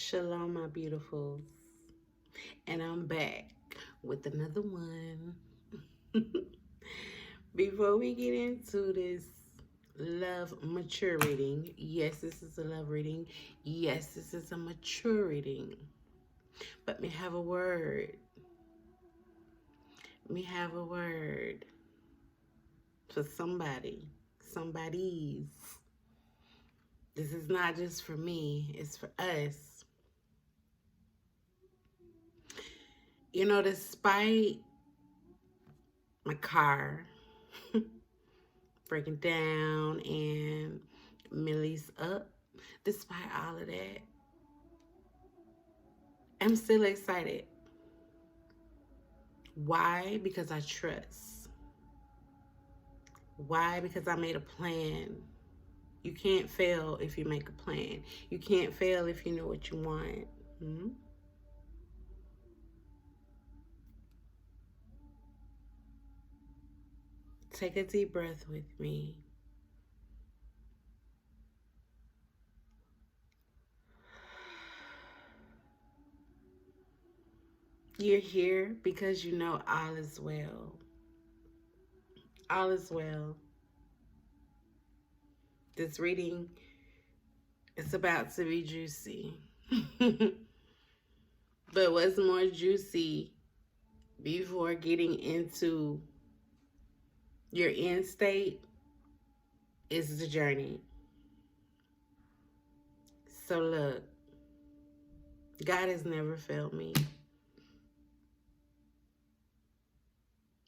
Shalom, my beautifuls. And I'm back with another one. Before we get into this love mature reading, yes, this is a love reading. Yes, this is a mature reading. But me have a word. Me have a word for somebody. Somebody's. This is not just for me, it's for us. You know, despite my car breaking down and Millie's up, despite all of that, I'm still excited. Why? Because I trust. Why? Because I made a plan. You can't fail if you make a plan. You can't fail if you know what you want. Hmm? Take a deep breath with me. You're here because you know all is well. All is well. This reading is about to be juicy. But what's more juicy before getting into your end state is the journey. So look, God has never failed me.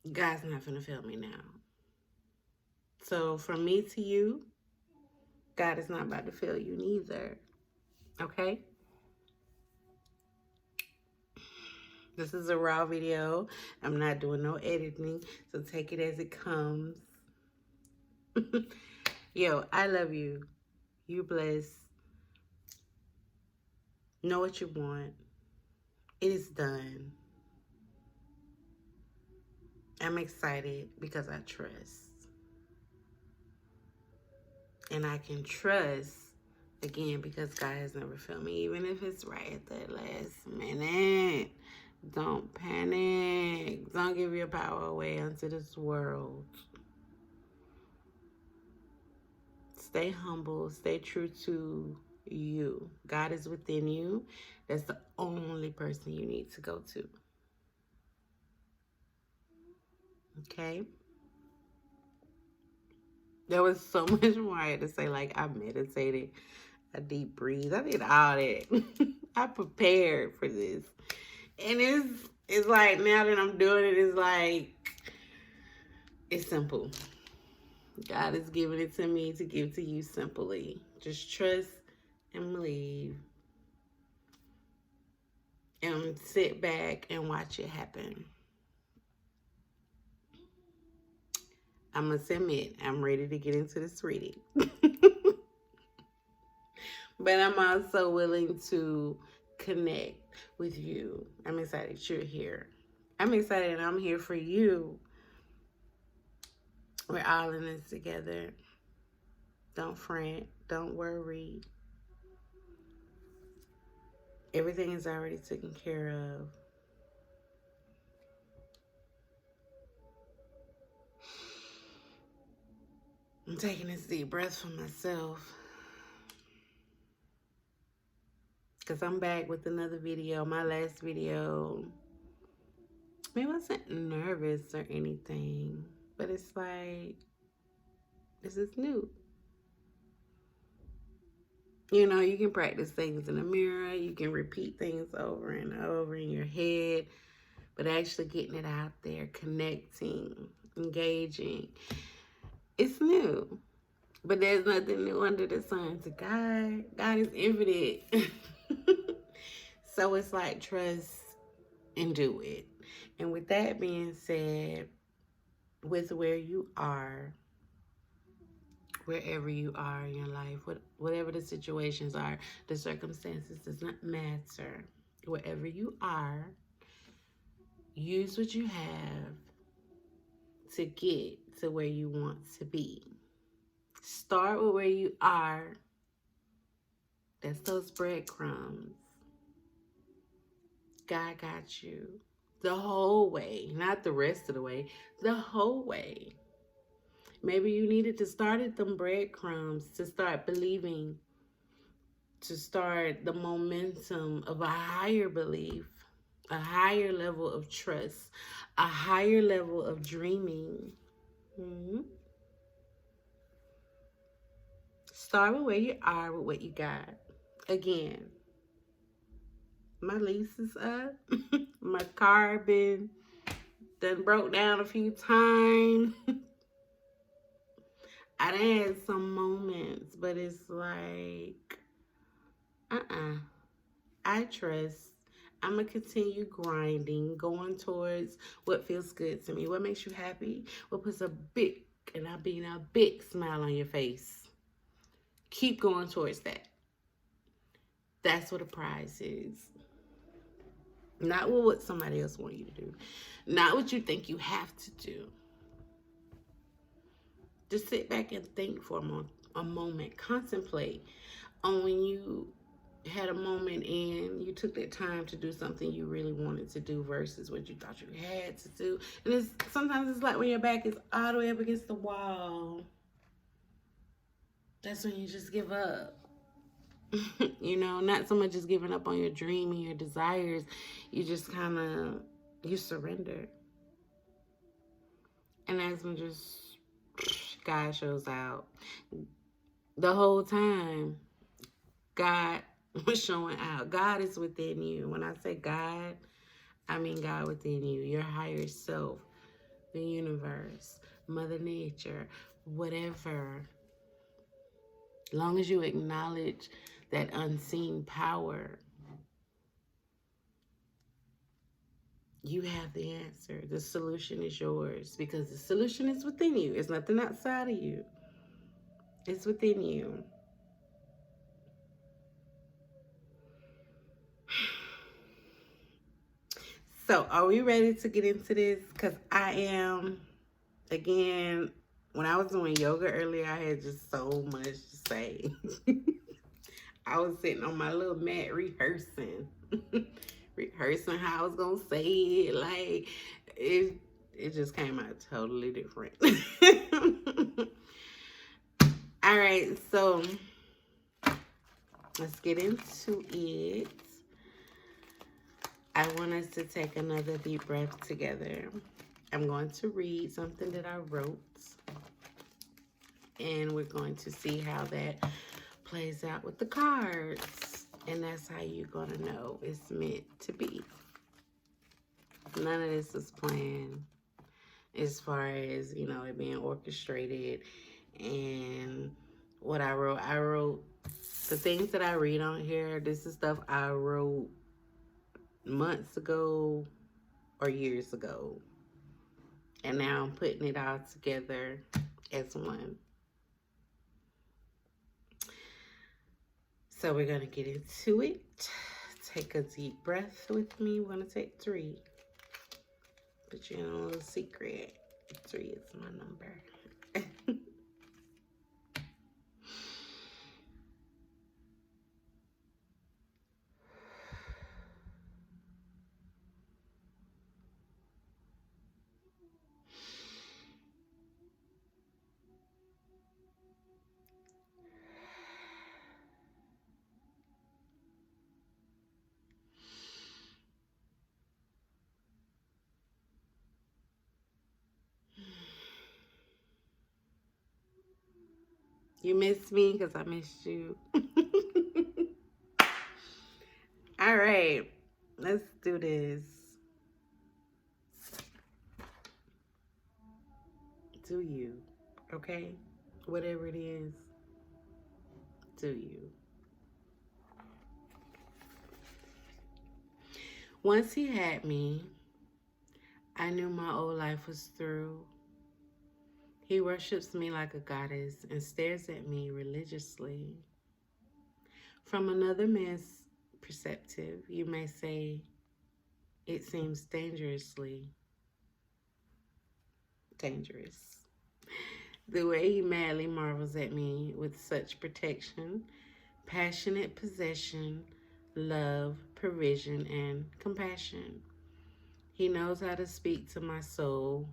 God's not gonna fail me now. So from me to you, God is not about to fail you neither. Okay? This is a raw video. I'm not doing no editing, so take it as it comes. Yo, I love you. You blessed. Know what you want. It is done. I'm excited because I trust. And I can trust, again, because God has never failed me, even if it's right at that last minute. Don't panic. Don't give your power away unto this world. Stay humble. Stay true to you. God is within you. That's the only person you need to go to. Okay? There was so much more I had to say. Like, I meditated, I deep breathed, I did all that. I prepared for this. And it's like, now that I'm doing it, it's like, it's simple. God is giving it to me to give to you simply. Just trust and believe. And sit back and watch it happen. I must admit, I'm ready to get into this reading. But I'm also willing to connect with you. I'm excited you're here. I'm excited and I'm here for you. We're all in this together. Don't fret. Don't worry. Everything is already taken care of. I'm taking this deep breath for myself. Because I'm back with another video. My last video, I wasn't nervous or anything. But it's like, this is new. You know, you can practice things in the mirror. You can repeat things over and over in your head. But actually getting it out there, connecting, engaging, it's new. But there's nothing new under the sun to God. God is infinite. So it's like, trust and do it. And with that being said, with where you are, wherever you are in your life, whatever the situations are, the circumstances does not matter. Wherever you are, use what you have to get to where you want to be. Start with where you are. That's those breadcrumbs. God got you the whole way, not the rest of the way, the whole way. Maybe you needed to start at them breadcrumbs to start believing, to start the momentum of a higher belief, a higher level of trust, a higher level of dreaming. Mm-hmm. Start with where you are with what you got. Again, my lease is up. My car been done broke down a few times. I done had some moments, but it's like, I trust. I'm going to continue grinding, going towards what feels good to me, what makes you happy, what puts a big, and I mean a big smile on your face. Keep going towards that. That's what a prize is. Not what somebody else wants you to do. Not what you think you have to do. Just sit back and think for a moment. Contemplate on when you had a moment and you took that time to do something you really wanted to do versus what you thought you had to do. And sometimes it's like when your back is all the way up against the wall. That's when you just give up. You know, not so much as giving up on your dream and your desires. You just kind of, you surrender. And that's when just God shows out. The whole time, God was showing out. God is within you. When I say God, I mean God within you, your higher self, the universe, Mother Nature, whatever. As long as you acknowledge that unseen power, you have the answer. The solution is yours because the solution is within you. It's nothing outside of you. It's within you. So, are we ready to get into this? Because I am. Again, when I was doing yoga earlier, I had just so much to say. I was sitting on my little mat rehearsing. Rehearsing how I was going to say it. Like, it just came out totally different. All right, so let's get into it. I want us to take another deep breath together. I'm going to read something that I wrote, and we're going to see how that plays out with the cards. And that's how you're going to know it's meant to be. None of this is planned as far as, you know, it being orchestrated. And what I wrote the things that I read on here. This is stuff I wrote months ago or years ago. And now I'm putting it all together as one. So we're going to get into it. Take a deep breath with me. We're going to take 3. But you know, a little secret. 3 is my number. You missed me because I missed you. All right, let's do this. Do you, okay? Whatever it is, do you. Once he had me, I knew my old life was through. He worships me like a goddess and stares at me religiously. From another man's perspective, you may say it seems dangerously dangerous. The way he madly marvels at me with such protection, passionate possession, love, provision, and compassion. He knows how to speak to my soul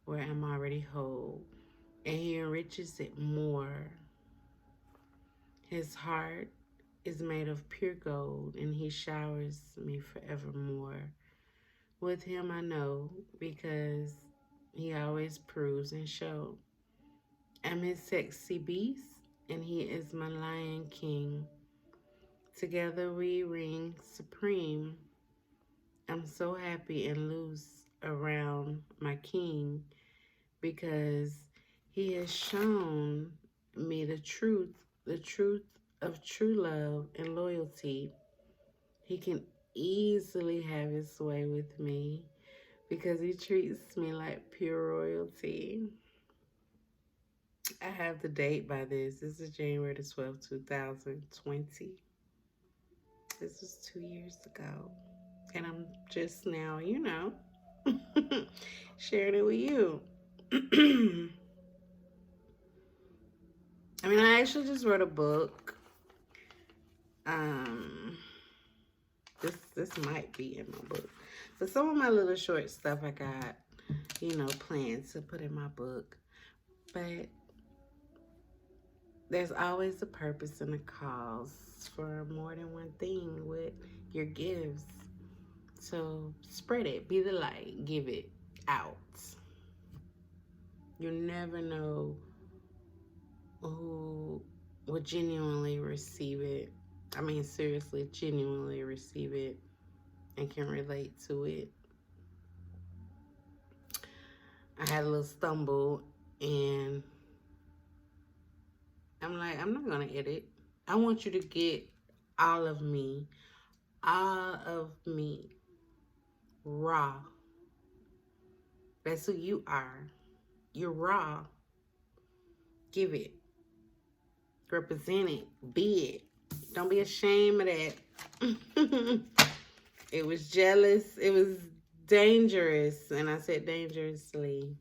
where I'm already whole, and he enriches it more. His heart is made of pure gold, and he showers me forevermore. With him I know, because he always proves and shows. I'm his sexy beast, and he is my lion king. Together we reign supreme. I'm so happy and loose around my king because he has shown me the truth of true love and loyalty. He can easily have his way with me because he treats me like pure royalty. I have the date by this. This is January the 12th, 2020. This was 2 years ago. And I'm just now, sharing it with you. I mean, I actually just wrote a book. Um, this might be in my book. But some of my little short stuff I got, planned to put in my book. But there's always a purpose and a cause for more than one thing with your gifts. So spread it, be the light, give it out. You never know who will genuinely receive it. I mean, seriously, genuinely receive it and can relate to it. I had a little stumble and I'm like, I'm not going to edit. I want you to get all of me, raw. That's who you are. You're raw. Give it. Represent it. Be it. Don't be ashamed of that. It was jealous. It was dangerous. And I said dangerously.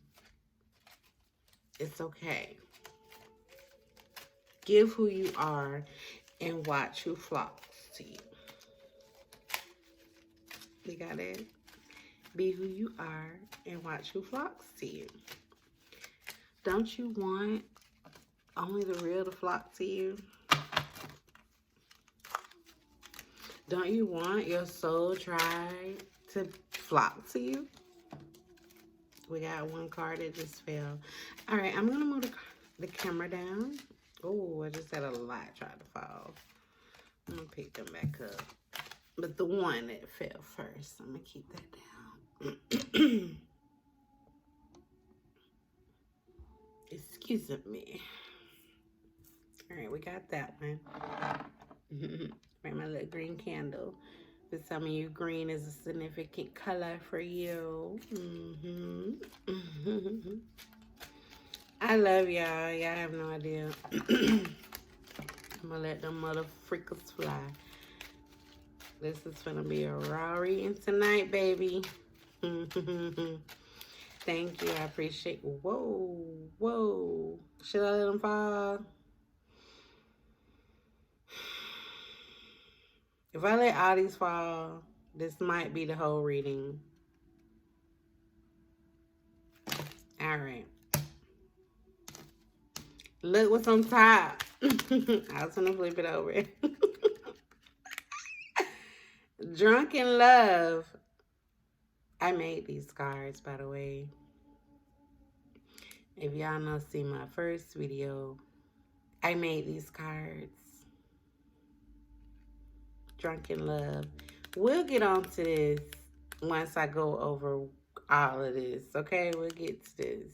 It's okay. Give who you are and watch who flocks to you. You got it? Be who you are and watch who flocks to you. Don't you want only the real to flock to you? Don't you want your soul tribe to flock to you? We got one card that just fell. All right, I'm going to move the camera down. Oh, I just had a lot try to fall. I'm going to pick them back up. But the one that fell first, I'm going to keep that down. Excuse me. All right, we got that one. Right, my little green candle. For some of you, green is a significant color for you. I love y'all. Y'all have no idea. I'm gonna let them mother freakers fly. This is gonna be a raw reading tonight, baby. Thank you. I appreciate. Whoa. Should I let them fall? If I let all these fall, this might be the whole reading. All right. Look what's on top. I was gonna flip it over. Drunk in Love. I made these cards, by the way. If y'all know, see my first video, I made these cards. Drunk in Love. We'll get on to this once I go over all of this, okay? We'll get to this.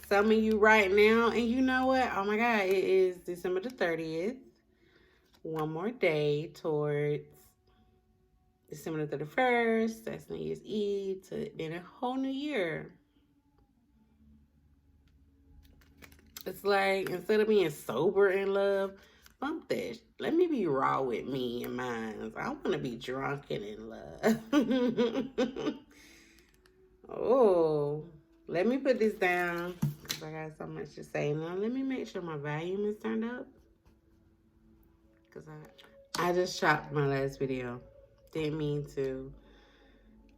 Some of you right now, and you know what? Oh my God, it is December the 30th. One more day towards December the 31st. That's New Year's Eve. To then a whole new year. It's like, instead of being sober in love, bump that. Let me be raw with me and mine. I want to be drunk and in love. Oh, let me put this down because I got so much to say. Now, let me make sure my volume is turned up. Because I just chopped my last video. Didn't mean to.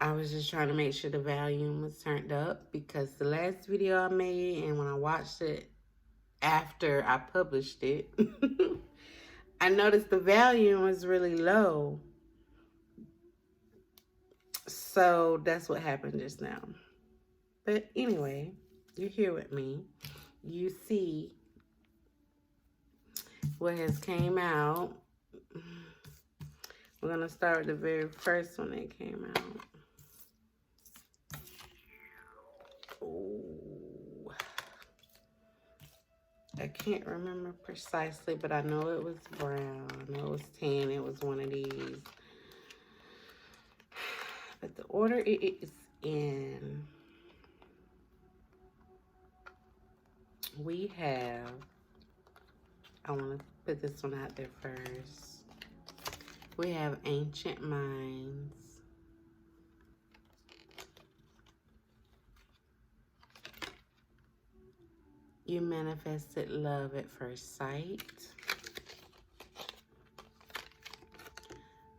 I was just trying to make sure the volume was turned up because the last video I made, and when I watched it after I published it, I noticed the volume was really low. So that's what happened just now. But anyway, you're here with me. You see what has came out. We're going to start with the very first one that came out. Oh, I can't remember precisely, but I know it was brown. I know it was tan. It was one of these. But the order it is in, we have, I want to put this one out there first. We have Ancient Minds. You Manifested Love at First Sight.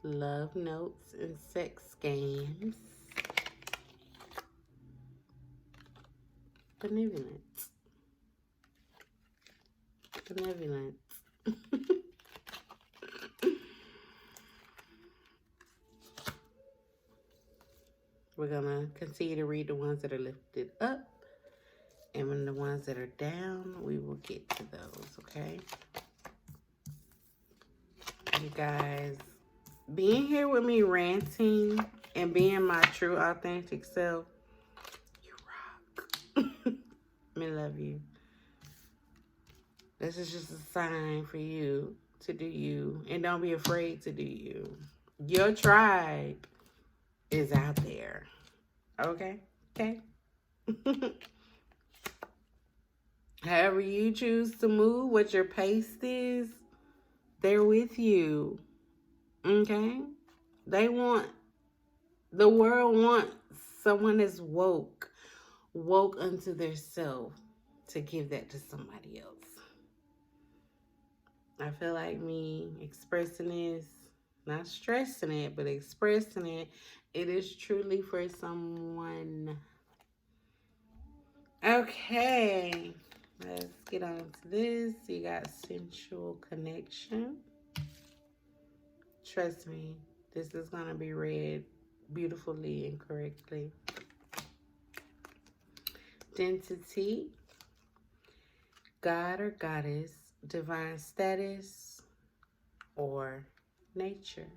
Love Notes and Sex Games. Benevolence. Benevolence. We're going to continue to read the ones that are lifted up. And when the ones that are down, we will get to those, okay? You guys, being here with me ranting and being my true authentic self, you rock. I love you. This is just a sign for you to do you. And don't be afraid to do you. Your tribe is out there. Okay? Okay? However you choose to move, what your pace is, they're with you. Okay? The world wants someone that's woke unto their self to give that to somebody else. I feel like me expressing this, not stressing it, but expressing it, it is truly for someone. Okay, let's get on to this. You got sensual connection. Trust me, this is going to be read beautifully and correctly. Identity, God or goddess, divine status, or nature.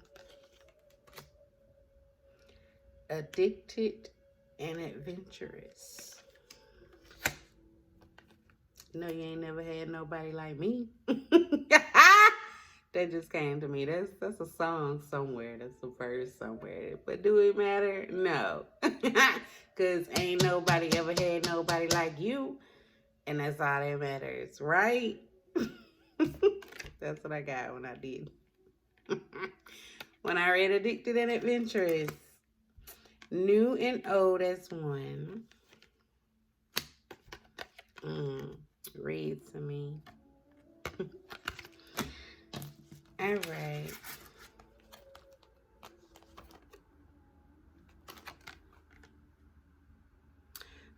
Addicted and adventurous. No, you ain't never had nobody like me. That just came to me. That's a song somewhere. That's a verse somewhere. But do it matter? No. Because ain't nobody ever had nobody like you. And that's all that matters, right? That's what I got when I did. When I read Addicted and Adventurous. New and old as one. Read to me. All right.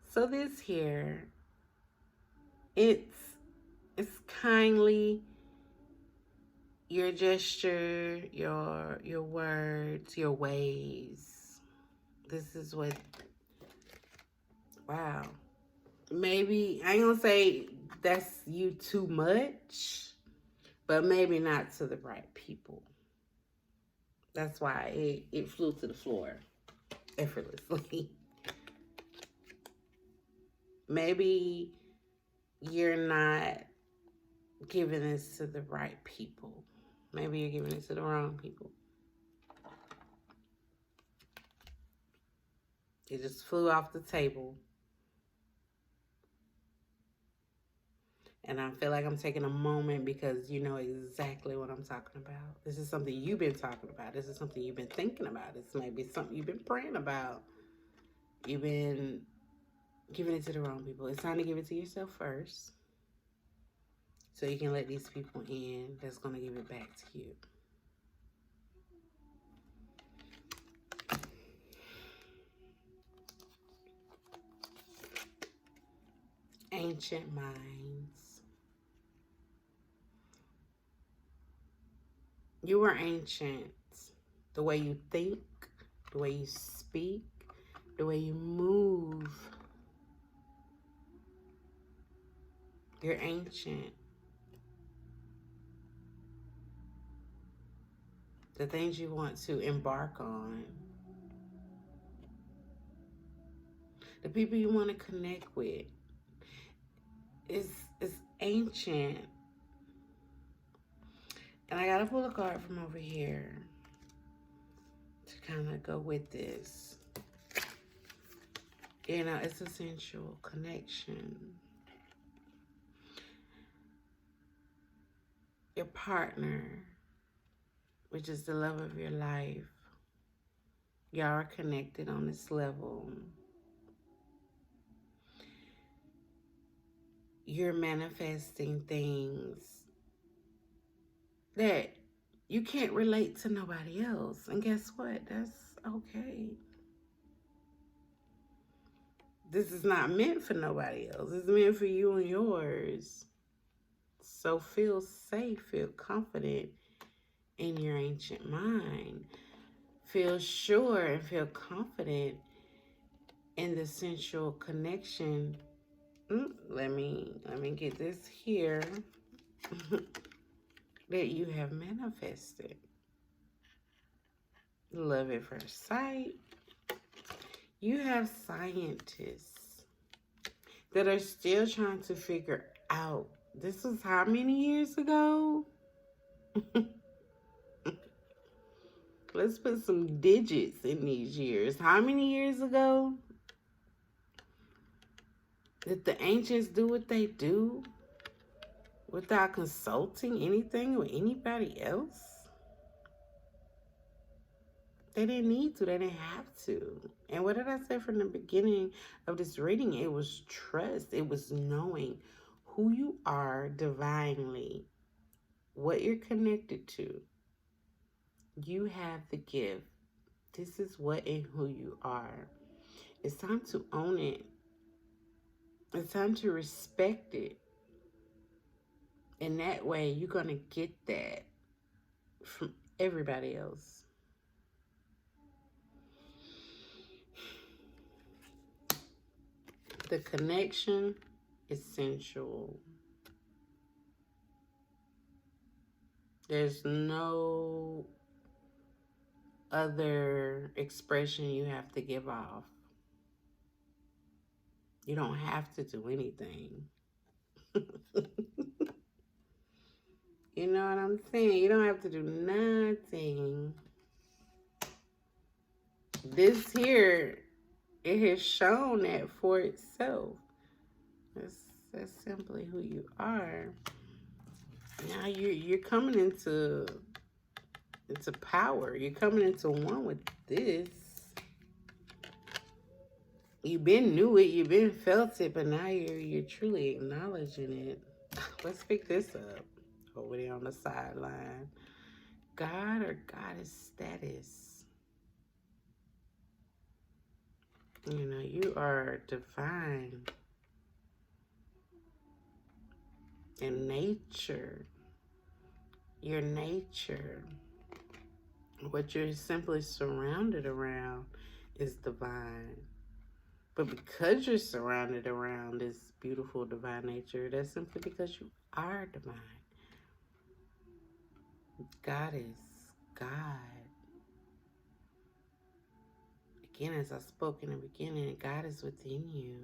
So this here, it's kindly your gesture, your words, your ways. This is what, wow. Maybe, I ain't gonna say that's you too much, but maybe not to the right people. That's why it flew to the floor effortlessly. Maybe you're not giving this to the right people. Maybe you're giving it to the wrong people. It just flew off the table. And I feel like I'm taking a moment because you know exactly what I'm talking about. This is something you've been talking about. This is something you've been thinking about. This may be something you've been praying about. You've been giving it to the wrong people. It's time to give it to yourself first. so you can let these people in that's going to give it back to you. Ancient minds. You are ancient. The way you think, the way you speak, the way you move. You're ancient. The things you want to embark on. The people you want to connect with. Is ancient. And I got to pull a card from over here to kind of go with this. You know, it's a sensual connection. Your partner, which is the love of your life, y'all are connected on this level. You're manifesting things that you can't relate to nobody else. And guess what? That's okay. This is not meant for nobody else. It's meant for you and yours. So feel safe, feel confident in your ancient mind. Feel sure and feel confident in the sensual connection. Let me get this here. That you have manifested. Love at first sight. You have scientists that are still trying to figure out. This was how many years ago? Let's put some digits in these years. How many years ago did the ancients do what they do without consulting anything with anybody else? They didn't need to. They didn't have to. And what did I say from the beginning of this reading? It was trust. It was knowing who you are divinely, what you're connected to. You have the gift. This is what and who you are. It's time to own it. It's time to respect it. And that way, you're going to get that from everybody else. The connection is sensual. There's no other expression you have to give off. You don't have to do anything. You know what I'm saying? You don't have to do nothing. This here, it has shown that for itself. That's simply who you are. Now you're coming into power. You're coming into one with this. You've been knew it, you've been felt it, but now you're truly acknowledging it. Let's pick this up over there on the sideline. God or goddess status. You know, you are divine in nature. Your nature, what you're simply surrounded around, is divine. But because you're surrounded around this beautiful divine nature, that's simply because you are divine. God is God. Again, as I spoke in the beginning, God is within you.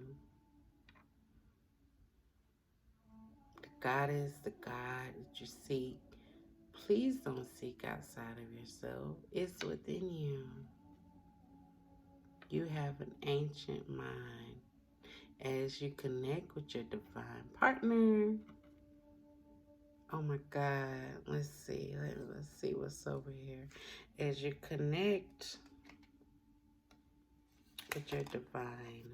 God is the God that you seek. Please don't seek outside of yourself. It's within you. You have an ancient mind. As you connect with your divine partner. Oh my God. Let's see. Let's see what's over here. As you connect with your divine.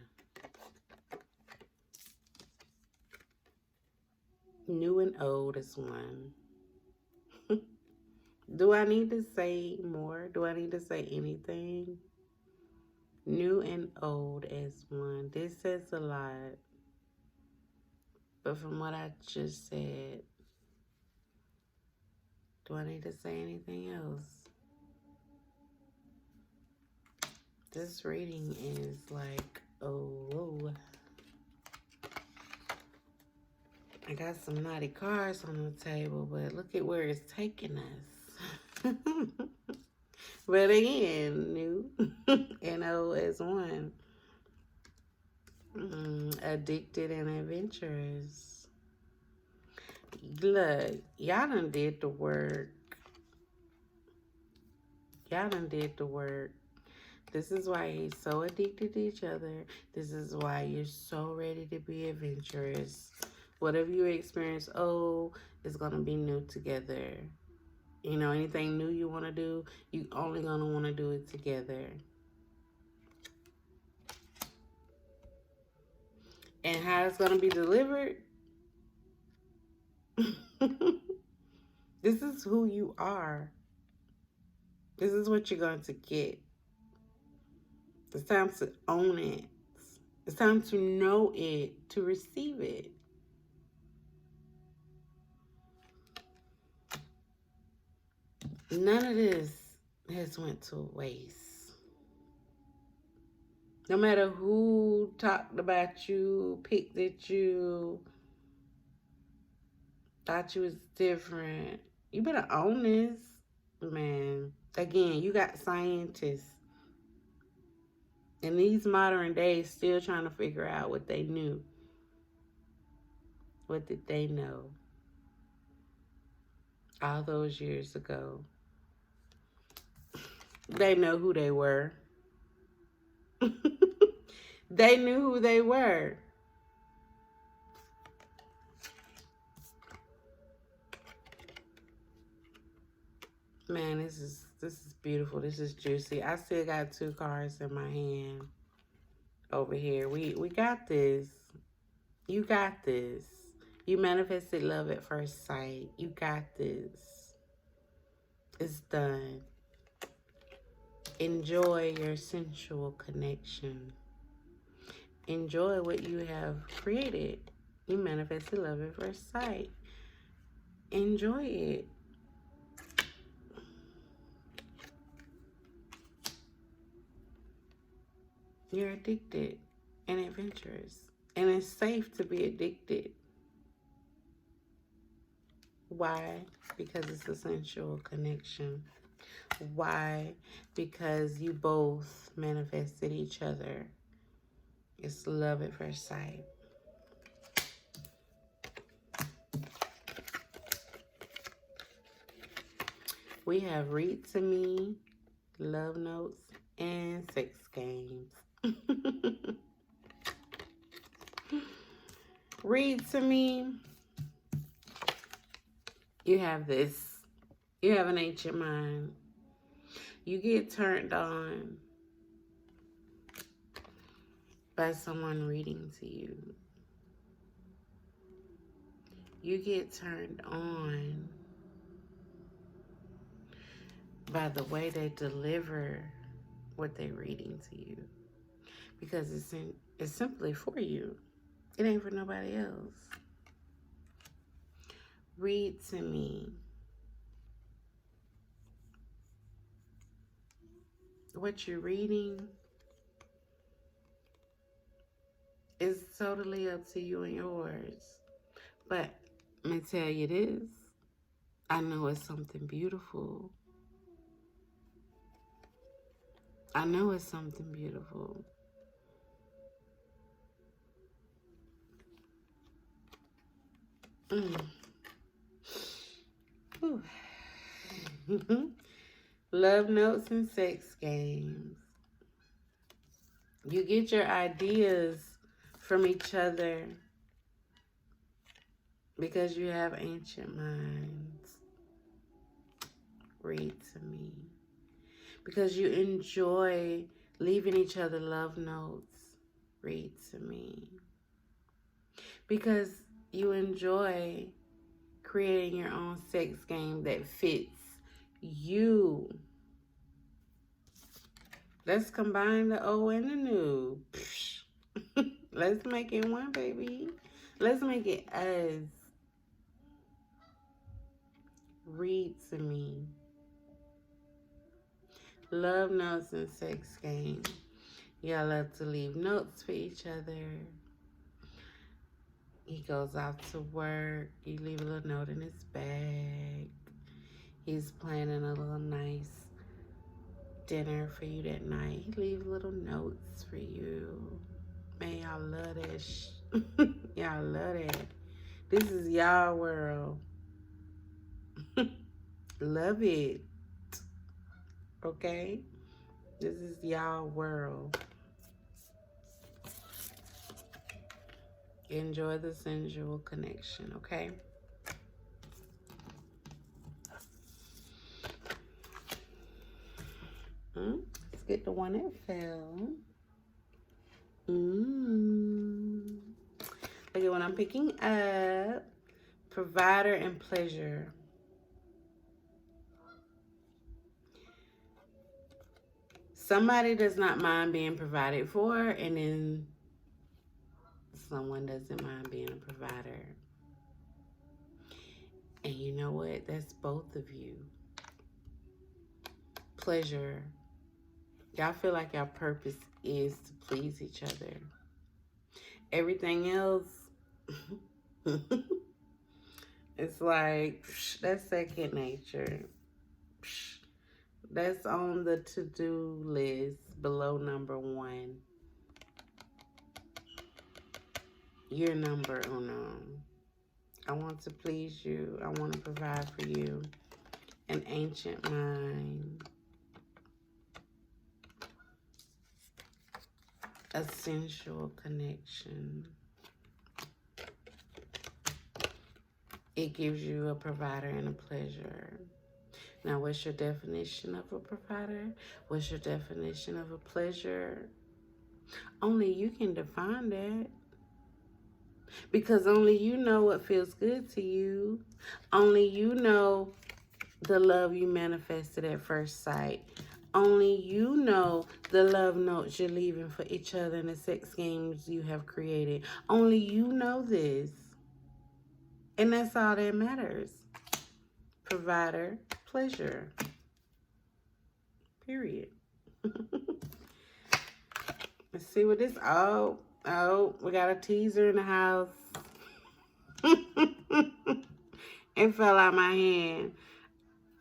New and old is one. Do I need to say more? Do I need to say anything? New and old as one. This says a lot. But from what I just said, do I need to say anything else? This reading is like, oh, I got some naughty cards on the table, but look at where it's taking us. But again, new and old as one. Addicted and adventurous. Look, y'all done did the work. Y'all done did the work. This is why you're so addicted to each other. This is why you're so ready to be adventurous. Whatever you experience, it's going to be new together. You know, anything new you want to do, you only going to want to do it together. And how it's going to be delivered? This is who you are. This is what you're going to get. It's time to own it. It's time to know it, to receive it. None of this has went to waste. No matter who talked about you, picked at you, thought you was different, you better own this, man. Again, you got scientists in these modern days still trying to figure out what they knew. What did they know all those years ago? They know who they were. They knew who they were. Man, this is beautiful. This is juicy. I still got 2 cards in my hand over here. We got this. You got this. You manifested love at first sight. You got this. It's done. Enjoy your sensual connection. Enjoy what you have created. You manifested love at first sight. Enjoy it. You're addicted and adventurous. And it's safe to be addicted. Why? Because it's a sensual connection. Why? Because you both manifested each other. It's love at first sight. We have read to me, love notes, and sex games. Read to me. You have this. You have an ancient mind. You get turned on by someone reading to you. You get turned on by the way they deliver what they're reading to you. Because it's simply for you. It ain't for nobody else. Read to me. What you're reading is totally up to you and yours. But I'm going to tell you this. I know it's something beautiful. I know it's something beautiful. Love notes and sex games. You get your ideas from each other because you have ancient minds. Read to me. Because you enjoy leaving each other love notes. Read to me. Because You enjoy creating your own sex game that fits you. Let's combine the old and the new. Let's make it one, baby. Let's make it us. Read to me. Love notes and sex game. Y'all love to leave notes for each other. He goes out to work. You leave a little note in his bag. He's planning a little nice dinner for you that night. He leaves little notes for you. Man, y'all love that. Y'all love that. This is y'all world. Love it. Okay? This is y'all world. Enjoy the sensual connection, okay? Let's get the one that fell. Look at what I'm picking up. Provider and pleasure. Somebody does not mind being provided for, and then someone doesn't mind being a provider. And you know what? That's both of you. Pleasure. Y'all feel like your purpose is to please each other. Everything else, it's like, that's second nature. That's on the to-do list below number 1. You're number uno. I want to please you. I want to provide for you. An ancient mind. A sensual connection. It gives you a provider and a pleasure. Now, what's your definition of a provider? What's your definition of a pleasure? Only you can define that. Because only you know what feels good to you. Only you know the love you manifested at first sight. Only you know the love notes you're leaving for each other and the sex games you have created. Only you know this. And that's all that matters. Provider, pleasure. Period. Let's see what this... Oh, we got a teaser in the house. It fell out my hand.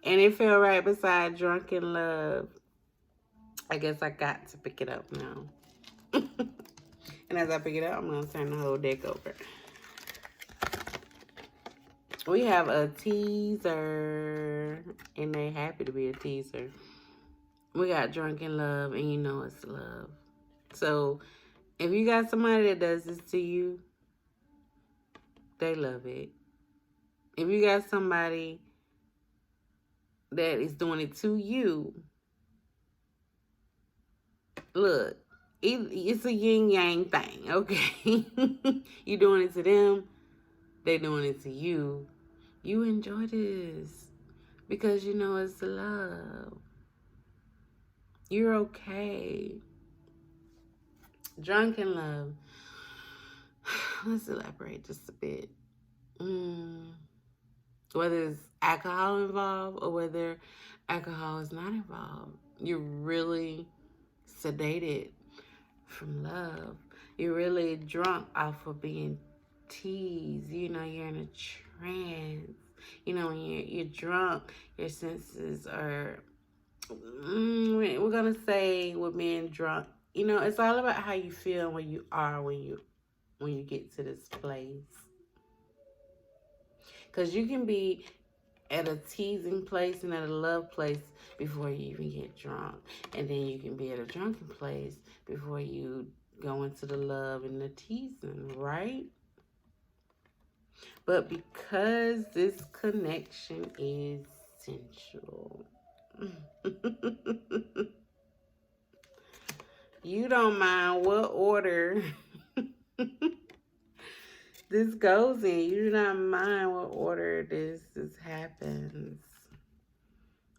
And it fell right beside Drunken Love. I guess I got to pick it up now. And as I pick it up, I'm going to turn the whole deck over. We have a teaser. And they happy to be a teaser. We got Drunken Love, and you know it's love. So, if you got somebody that does this to you, they love it. If you got somebody that is doing it to you, look, it's a yin-yang thing, okay? You doing it to them, they doing it to you. You enjoy this because you know it's love. You're okay. Drunken Love. Let's elaborate just a bit. Whether it's alcohol involved or whether alcohol is not involved, you're really sedated from love. You're really drunk off of being teased. You know, you're in a trance. You know, when you're drunk, your senses are... we're going to say with being drunk, you know, it's all about how you feel when you are, when you get to this place. Because you can be at a teasing place and at a love place before you even get drunk. And then you can be at a drunken place before you go into the love and the teasing, right? But because this connection is sensual, you don't mind what order This goes in. You do not mind what order this happens.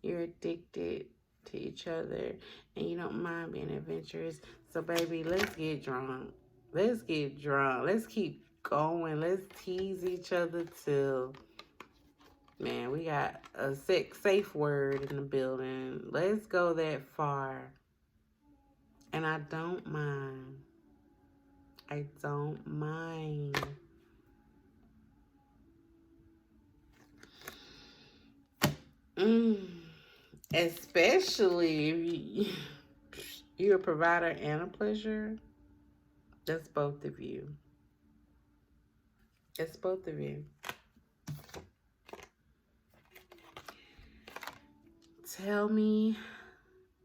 You're addicted to each other, and you don't mind being adventurous. So, baby, let's get drunk. Let's get drunk. Let's keep going. Let's tease each other till, man, we got a safe word in the building. Let's go that far. And I don't mind. I don't mind. Especially if you're a provider and a pleasure. That's both of you. It's both of you. Tell me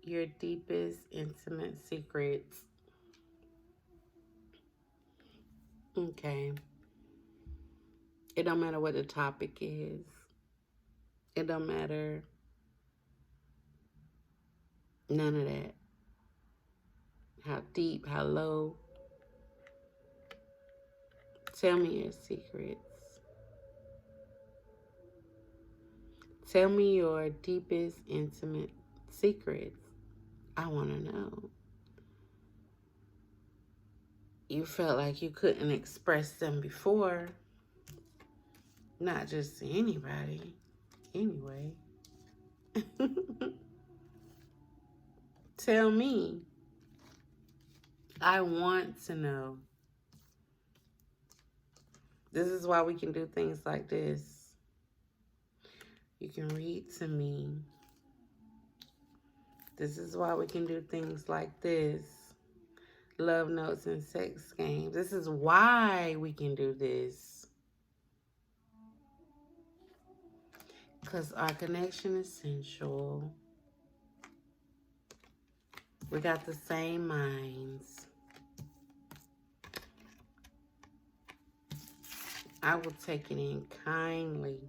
your deepest intimate secrets. Okay. It don't matter what the topic is. It don't matter. None of that. How deep, how low. Tell me your secrets. Tell me your deepest intimate secrets. I want to know. You felt like you couldn't express them before. Not just to anybody. Anyway. Tell me. I want to know. This is why we can do things like this. You can read to me. This is why we can do things like this. Love notes and sex games. This is why we can do this. Because our connection is sensual. We got the same minds. I will take it in kindly.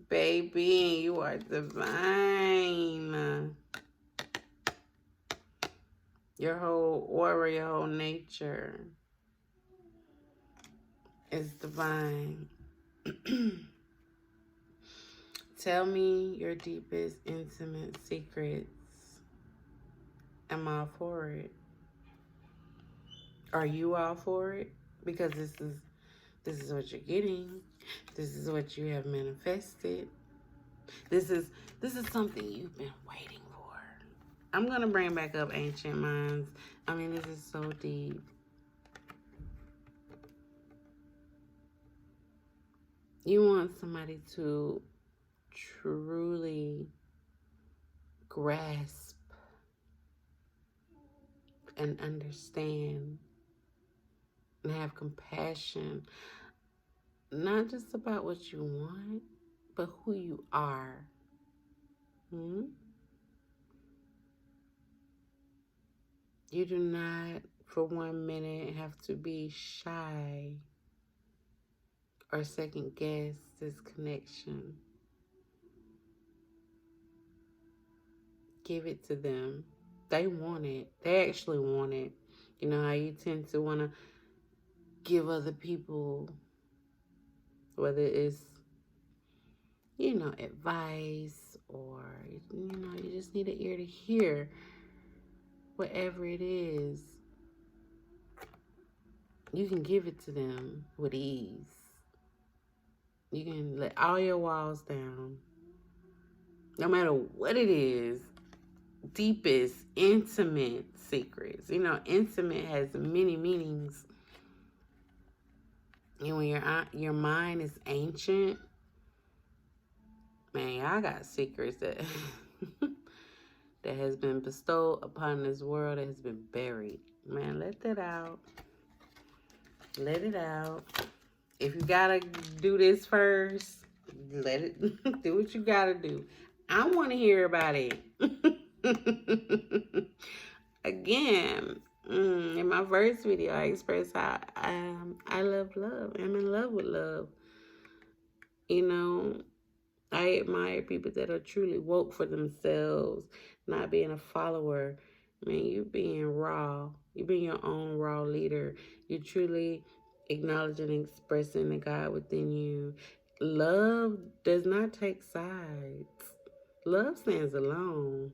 Baby, you are divine. Your whole aura, your whole nature is divine. Tell me your deepest intimate secrets. Am I for it? Are you all for it? Because this is what you're getting. This is what you have manifested. This is something you've been waiting for. I'm gonna bring back up ancient minds. I mean, this is so deep. You want somebody to truly grasp and understand and have compassion, not just about what you want, but who you are. You do not for 1 minute have to be shy or second guess this connection. Give it to them. They want it. They actually want it. You know how you tend to want to give other people, whether it's, advice or, you just need an ear to hear whatever it is. You can give it to them with ease. You can let all your walls down. No matter what it is. Deepest, intimate secrets. Intimate has many meanings. And when your mind is ancient, man, y'all got secrets that that has been bestowed upon this world that has been buried. Man, let that out. Let it out. If you gotta do this first, let it do what you gotta do. I want to hear about it. Again, in my first video, I expressed how I love love. I'm in love with love. I admire people that are truly woke for themselves, not being a follower, Man, you being raw. You being your own raw leader. You truly acknowledging and expressing the God within you. Love does not take sides. Love stands alone.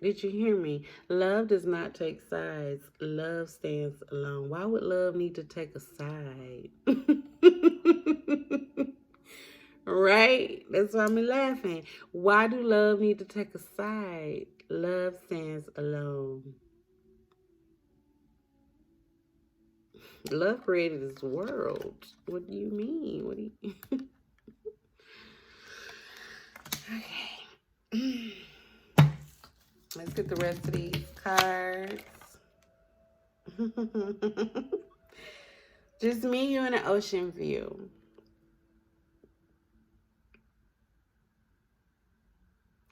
Did you hear me? Love does not take sides. Love stands alone. Why would love need to take a side? Right? That's why I'm laughing. Why do love need to take a side? Love stands alone. Love created this world. What do you mean? What do you... Okay. Let's get the rest of these cards. Just me, you, and an ocean view.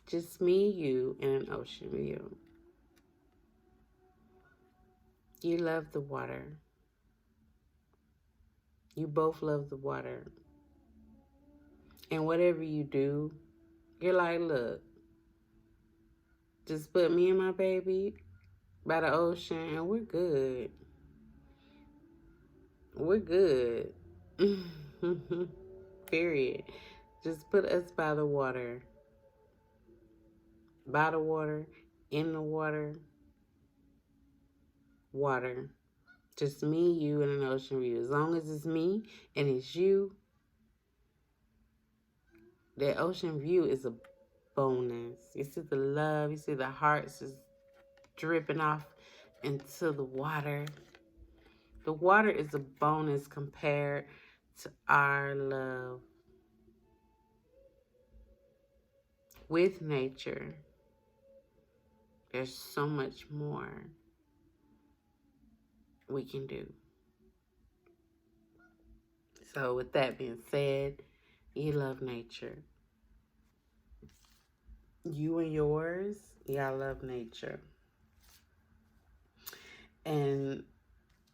Just me, you, and an ocean view. You love the water. You both love the water. And whatever you do, you're like, look, just put me and my baby by the ocean and we're good. We're good. Period. Just put us by the water. By the water, in the water, water. Just me, you, and an ocean view. As long as it's me and it's you, that ocean view is a bonus. You see the love, you see the hearts just dripping off into the water. The water is a bonus compared to our love with nature. There's so much more we can do. So with that being said, you love nature. You and yours, y'all love nature. And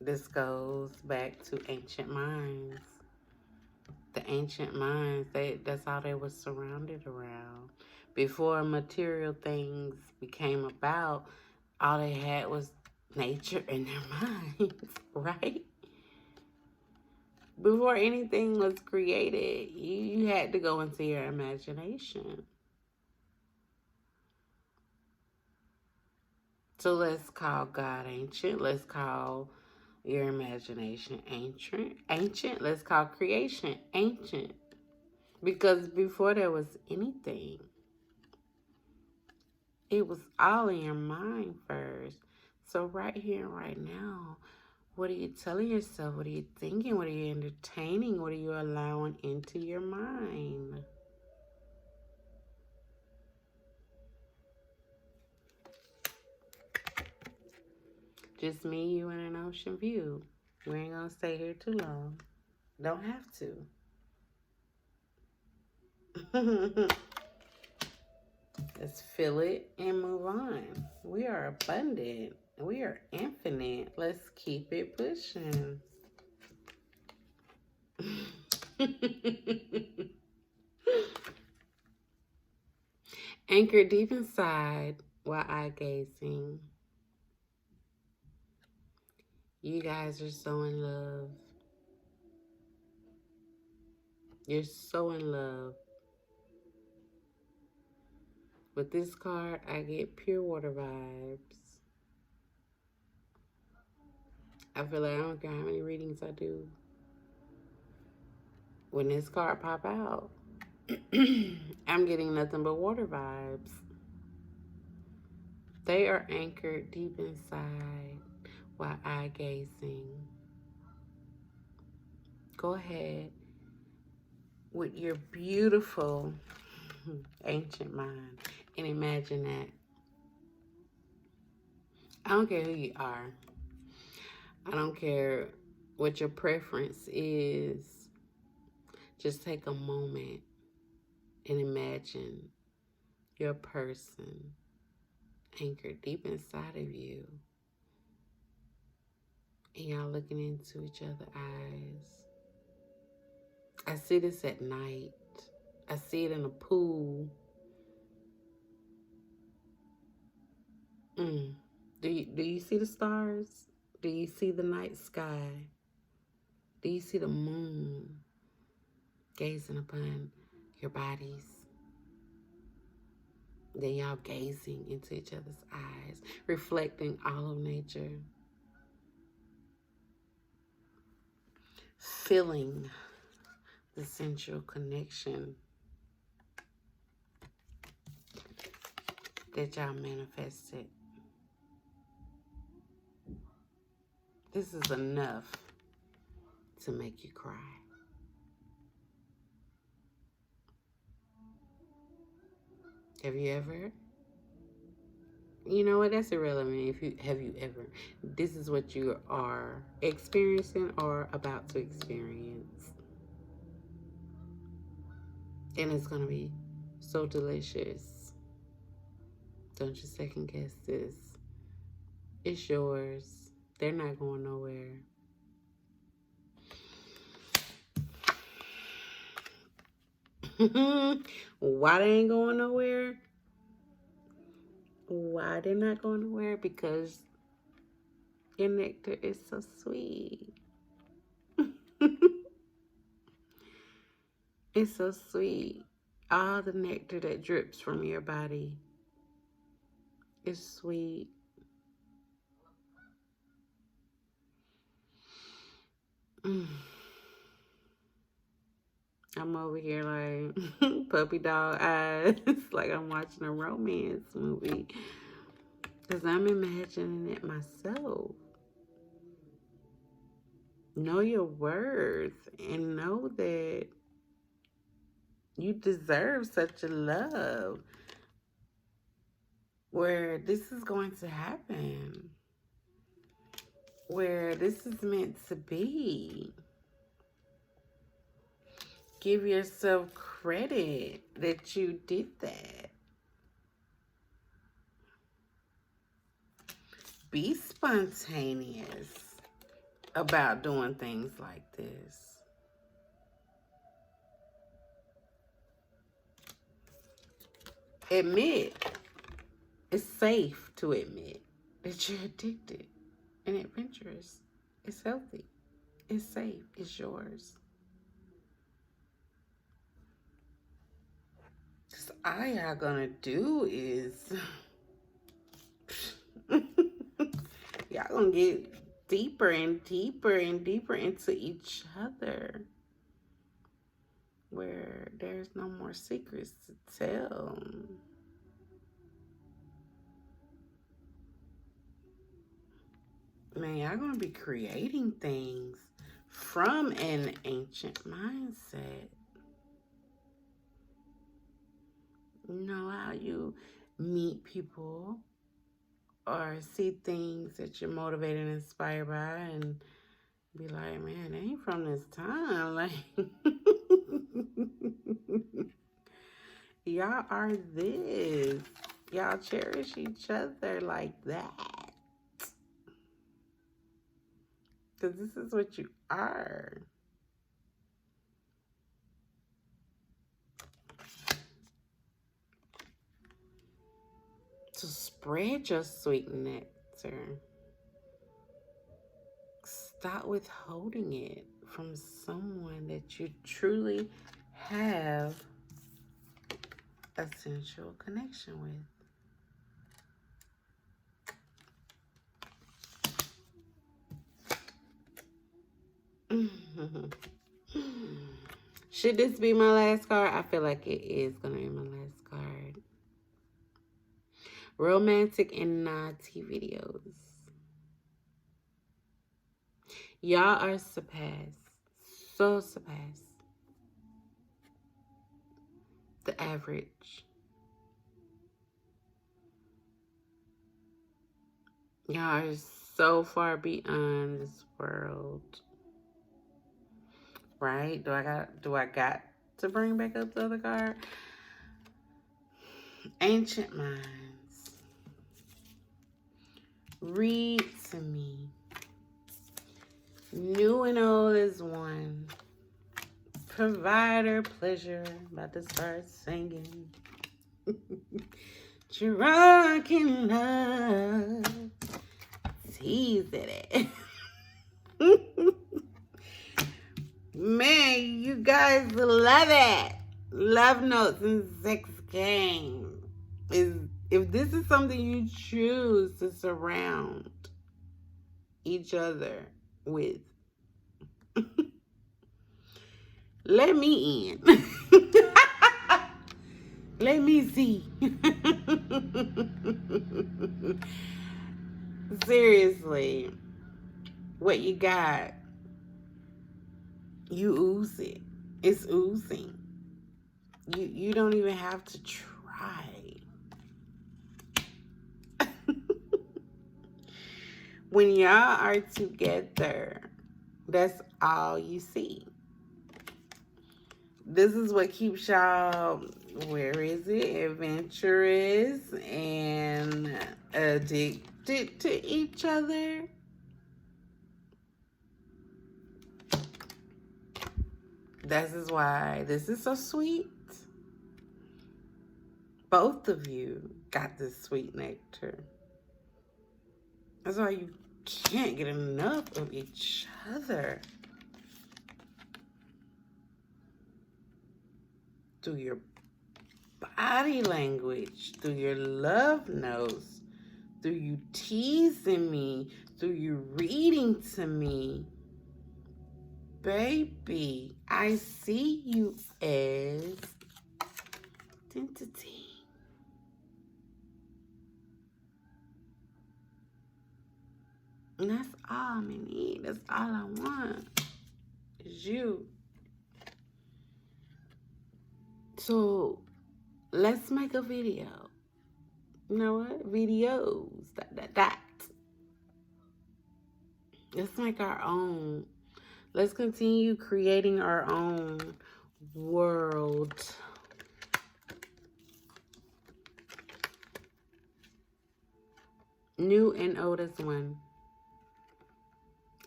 this goes back to ancient minds. The ancient minds, that's all they were surrounded around. Before material things became about, all they had was nature in their minds, right? Before anything was created, you had to go into your imagination. So let's call God ancient. Let's call your imagination ancient. Ancient. Let's call creation ancient. Because before there was anything, it was all in your mind first. So right here and right now, what are you telling yourself? What are you thinking? What are you entertaining? What are you allowing into your mind? Just me, you, and an ocean view. We ain't gonna stay here too long. Don't have to. Let's fill it and move on. We are abundant. We are infinite. Let's keep it pushing. Anchor deep inside while eye gazing. You guys are so in love. You're so in love. With this card, I get pure water vibes. I feel like I don't care how many readings I do. When this card pop out, I'm getting nothing but water vibes. They are anchored deep inside while eye gazing. Go ahead with your beautiful ancient mind and imagine that. I don't care who you are. I don't care what your preference is. Just take a moment and imagine your person anchored deep inside of you. And y'all looking into each other's eyes. I see this at night. I see it in a pool. Mm. Do you see the stars? Do you see the night sky? Do you see the moon gazing upon your bodies? Then y'all gazing into each other's eyes, reflecting all of nature, feeling the sensual connection that y'all manifested. This is enough to make you cry. Have you ever? You know what? That's irrelevant. If you have you ever? This is what you are experiencing or about to experience, and it's gonna be so delicious. Don't you second guess this. It's yours. They're not going nowhere. Why they ain't going nowhere? Why they're not going nowhere? Because your nectar is so sweet. It's so sweet. All the nectar that drips from your body is sweet. Mm. I'm over here like puppy dog eyes, like I'm watching a romance movie. Because I'm imagining it myself. Know your worth and know that you deserve such a love where this is going to happen, where this is meant to be. Give yourself credit that you did that. Be spontaneous about doing things like this. Admit, it's safe to admit that you're addicted and adventurous. It's healthy. It's safe. It's yours. Cause all y'all gonna do is y'all gonna get deeper and deeper and deeper into each other, where there's no more secrets to tell. Man, y'all gonna be creating things from an ancient mindset. You know how you meet people or see things that you're motivated and inspired by and be like, man, they ain't from this time. Like, y'all are this. Y'all cherish each other like that. Because this is what you are. So spread your sweet nectar. Stop withholding it from someone that you truly have a sensual connection with. Should this be my last card? I feel like it is going to be my last card. Romantic and naughty videos. Y'all are surpassed. So surpassed the average. Y'all are so far beyond this world. Right? Do I got to bring back up the other card? Ancient minds. Read to me. New and old is one. Provider pleasure. About to start singing. Drunk in love. Tease it. Man, you guys love it. Love notes and sex games. If this is something you choose to surround each other with, let me in. Let me see. Seriously, what you got, you ooze it. It's oozing. You don't even have to try. When y'all are together, that's all you see. This is what keeps y'all, where is it, adventurous and addicted to each other. This is why this is so sweet. Both of you got this sweet nectar. That's why you can't get enough of each other. Through your body language, through your love notes, through you teasing me, through you reading to me. Baby, I see you as identity. And that's all I need. That's all I want. Is you. So let's make a video. You know what? Videos. That. Let's make our own. Let's continue creating our own world. New and old as one.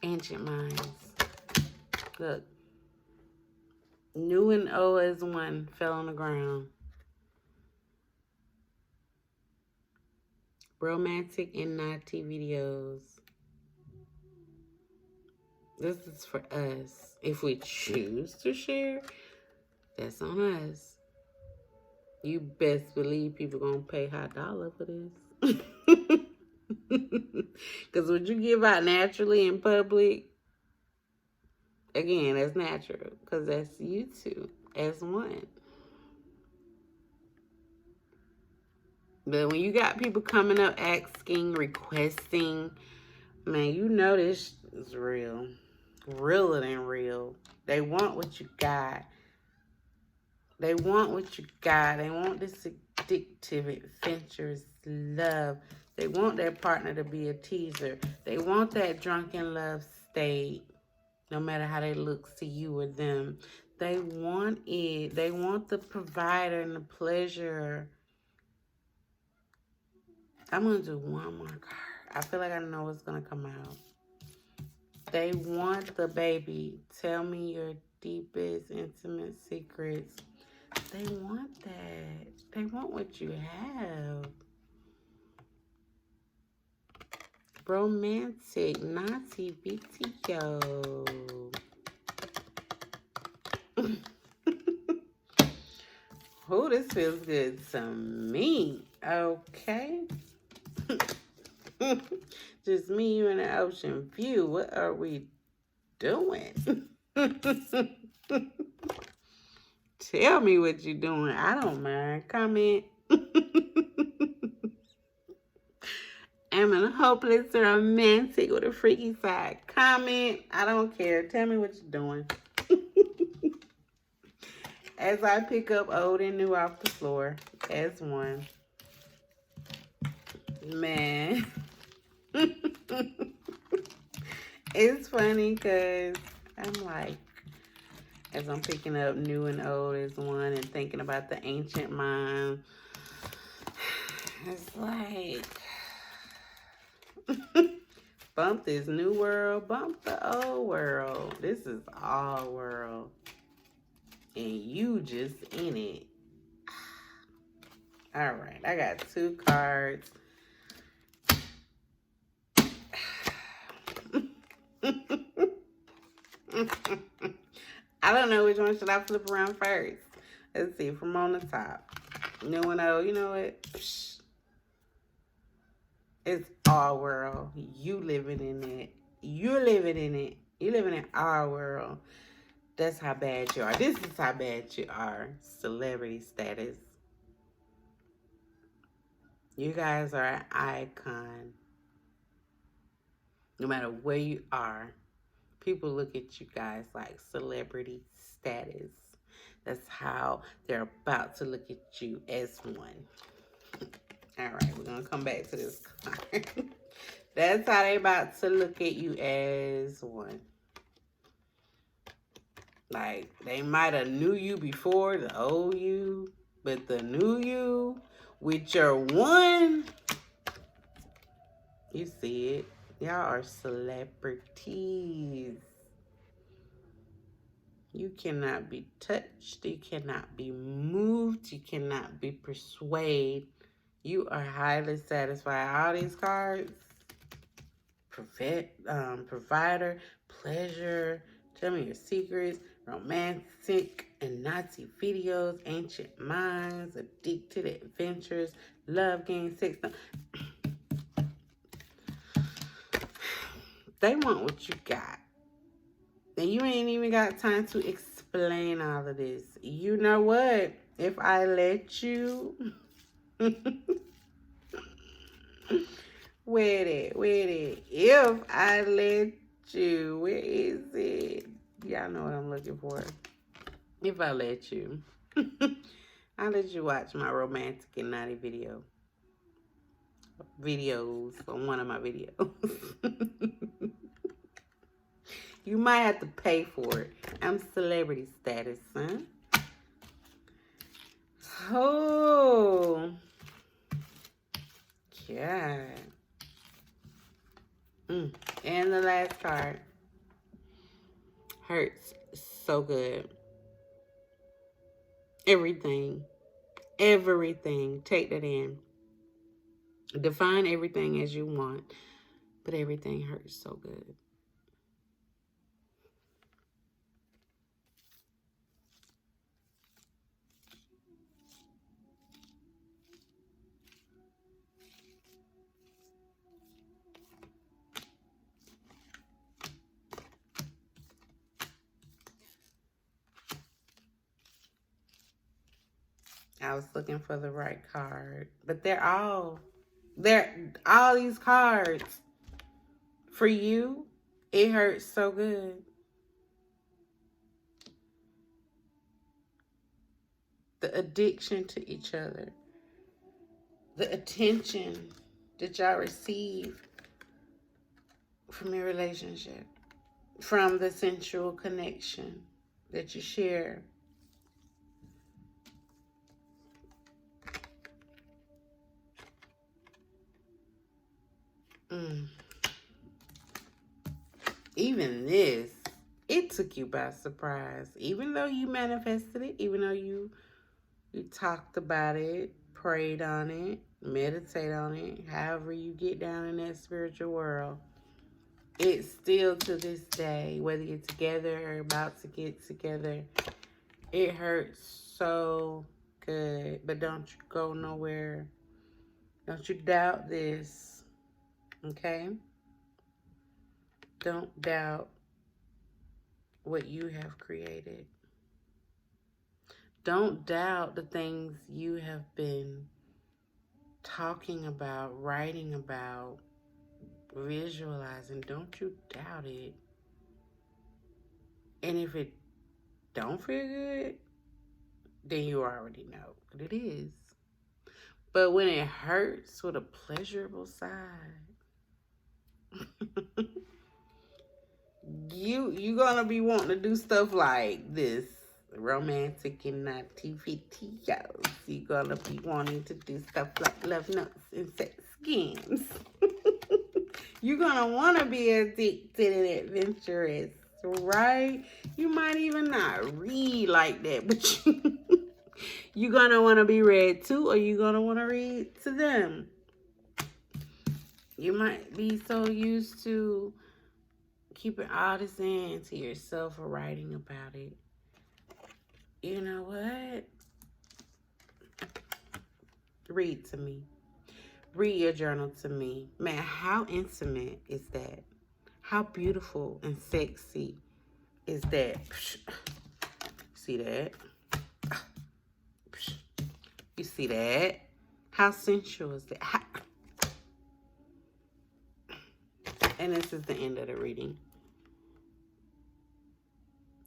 Ancient minds. Look. New and old as one fell on the ground. Romantic and naughty videos. This is for us. If we choose to share, that's on us. You best believe people gonna pay high dollar for this. Because what you give out naturally in public, again, that's natural. Because that's you two as one. But when you got people coming up asking, requesting, man, you know this is real. Realer than real. They want what you got. They want what you got. They want this addictive, adventurous love. They want their partner to be a teaser. They want that drunken love state, no matter how they look to you or them. They want it. They want the provider and the pleasure. I'm going to do one more card. I feel like I know what's going to come out. They want the baby. Tell me your deepest, intimate secrets. They want that. They want what you have. Romantic, naughty video. Oh, this feels good to me. Okay. Just me, you, and the ocean view. What are we doing? Tell me what you're doing. I don't mind. Comment. Am I hopeless or romantic with a freaky side? Comment. I don't care. Tell me what you're doing. As I pick up old and new off the floor as one. Man. It's funny because I'm like, as I'm picking up new and old as one and thinking about the ancient mind, it's like, bump this new world, bump the old world. This is our world. And you just in it. All right, I got 2 cards. I don't know which one should I flip around first. Let's see, from on the top. No one knows. You know what? Psh. It's our world. You living in it. You're living in it. You're living in our world. That's how bad you are. This is how bad you are. Celebrity status. You guys are an icon. No matter where you are, people look at you guys like celebrity status. That's how they're about to look at you as one. All right, we're going to come back to this card. That's how they about to look at you as one. Like, they might have knew you before, the old you, but the new you with your one, you see it. Y'all are celebrities. You cannot be touched. You cannot be moved. You cannot be persuaded. You are highly satisfied. All these cards, provider, pleasure, tell me your secrets, romantic and Nazi videos, ancient minds, addicted adventures, love game, sex. They want what you got. And you ain't even got time to explain all of this. You know what? If I let you... Where it? If I let you... Where is it? Y'all know what I'm looking for. If I let you. I'll let you watch my romantic and naughty videos on one of my videos. You might have to pay for it. I'm celebrity status, son. Oh. God. And the last card. Hurts so good. Everything. Take that in. Define everything as you want. But everything hurts so good. I was looking for the right card. But all these cards. For you, it hurts so good. The addiction to each other. The attention that y'all receive from your relationship. From the sensual connection that you share. Even this, it took you by surprise. Even though you manifested it, even though you talked about it, prayed on it, meditate on it, however you get down in that spiritual world, it's still to this day, whether you're together or about to get together, it hurts so good. But don't you go nowhere. Don't you doubt this, okay? Don't doubt what you have created. Don't doubt the things you have been talking about, writing about, visualizing. Don't you doubt it. And if it don't feel good, then you already know what it is. But when it hurts with a pleasurable side, you gonna be wanting to do stuff like this. Romantic and naughty videos. You're gonna be wanting to do stuff like love notes and sex games. You're gonna want to be addicted and adventurous, right? You might even not read like that, but You gonna want to be read to, or you gonna want to read to them. You might be so used to keeping all this in to yourself or writing about it. You know what? Read to me. Read your journal to me. Man, how intimate is that? How beautiful and sexy is that? See that? You see that? How sensual is that? And this is the end of the reading.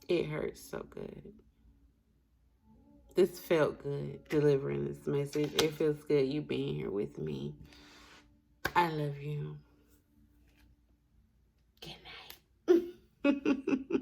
It hurts so good. This felt good, delivering this message. It feels good you being here with me. I love you. Good night.